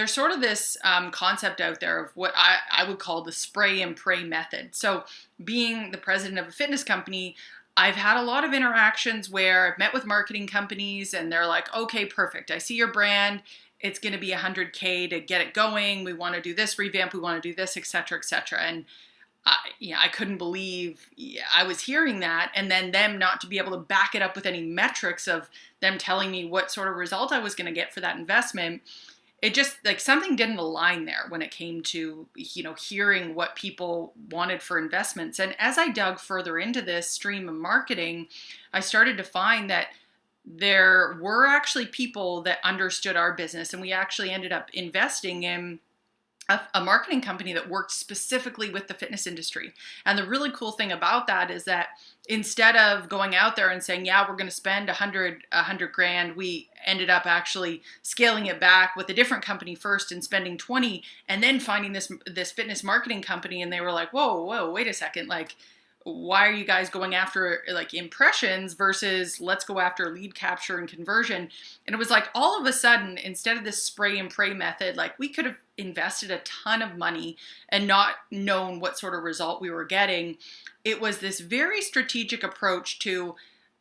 there's sort of this concept out there of what I would call the spray and pray method. So being the president of a fitness company, I've had a lot of interactions where I've met with marketing companies and they're like, okay, perfect. I see your brand. It's going to be 100K to get it going. We want to do this revamp. We want to do this, et cetera, et cetera. And I couldn't believe I was hearing that. And then them not to be able to back it up with any metrics of them telling me what sort of result I was going to get for that investment. It just like something didn't align there when it came to, hearing what people wanted for investments. And as I dug further into this stream of marketing, I started to find that there were actually people that understood our business, and we actually ended up investing in a marketing company that worked specifically with the fitness industry. And the really cool thing about that is that instead of going out there and saying, yeah, we're going to spend 100 grand, we ended up actually scaling it back with a different company first and spending 20, and then finding this fitness marketing company. And they were like, whoa, wait a second. Like, why are you guys going after like impressions versus let's go after lead capture and conversion? And it was like all of a sudden, instead of this spray and pray method, like we could have invested a ton of money and not known what sort of result we were getting. It was this very strategic approach to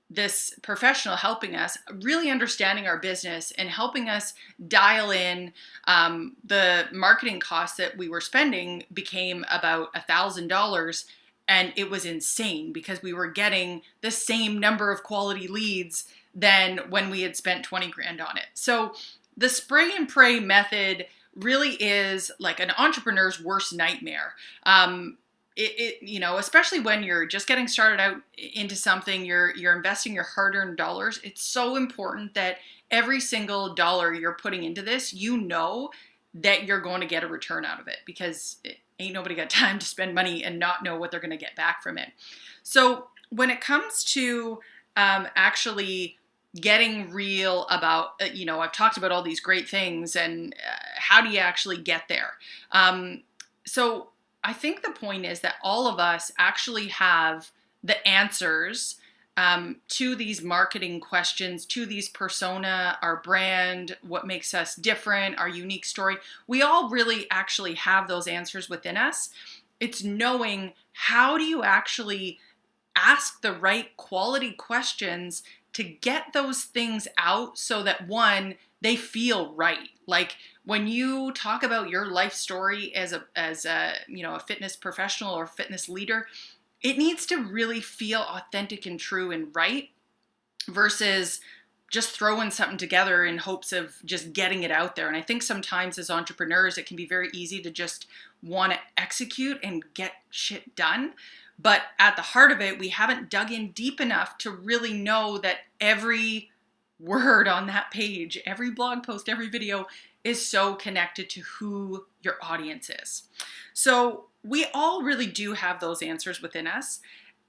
this professional helping us really understanding our business and helping us dial in the marketing costs that we were spending became about $1,000. And it was insane because we were getting the same number of quality leads than when we had spent 20 grand on it. So the spray and pray method really is like an entrepreneur's worst nightmare. Especially when you're just getting started out into something, you're investing your hard-earned dollars. It's so important that every single dollar you're putting into this, that you're going to get a return out of it, because ain't nobody got time to spend money and not know what they're going to get back from it. So when it comes to actually getting real about, I've talked about all these great things and how do you actually get there? So I think the point is that all of us actually have the answers to these marketing questions, to these persona, our brand, what makes us different, our unique story. We all really actually have those answers within us. It's knowing how do you actually ask the right quality questions to get those things out so that, one, they feel right. Like when you talk about your life story as a fitness professional or fitness leader, it needs to really feel authentic and true and right versus just throwing something together in hopes of just getting it out there. And I think sometimes as entrepreneurs, it can be very easy to just want to execute and get shit done. But at the heart of it, we haven't dug in deep enough to really know that every word on that page, every blog post, every video is so connected to who your audience is. So we all really do have those answers within us.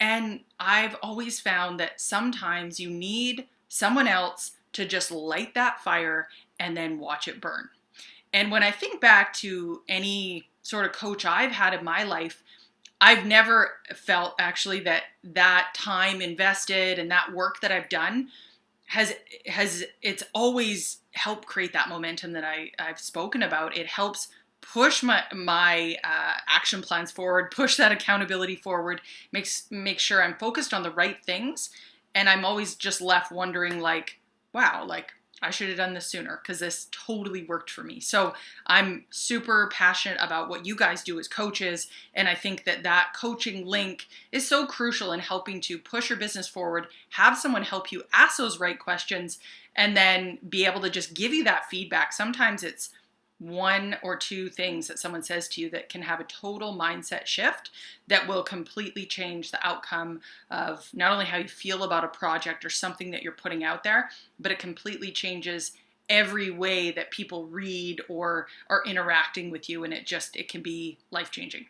And I've always found that sometimes you need someone else to just light that fire and then watch it burn. And when I think back to any sort of coach I've had in my life, I've never felt actually that time invested and that work that I've done it's always helped create that momentum that I've spoken about. It helps push my action plans forward, push that accountability forward, make sure I'm focused on the right things. And I'm always just left wondering like, wow, like I should have done this sooner because this totally worked for me. So I'm super passionate about what you guys do as coaches. And I think that coaching link is so crucial in helping to push your business forward, have someone help you ask those right questions, and then be able to just give you that feedback. Sometimes it's one or two things that someone says to you that can have a total mindset shift that will completely change the outcome of not only how you feel about a project or something that you're putting out there, but it completely changes every way that people read or are interacting with you. And it can be life-changing.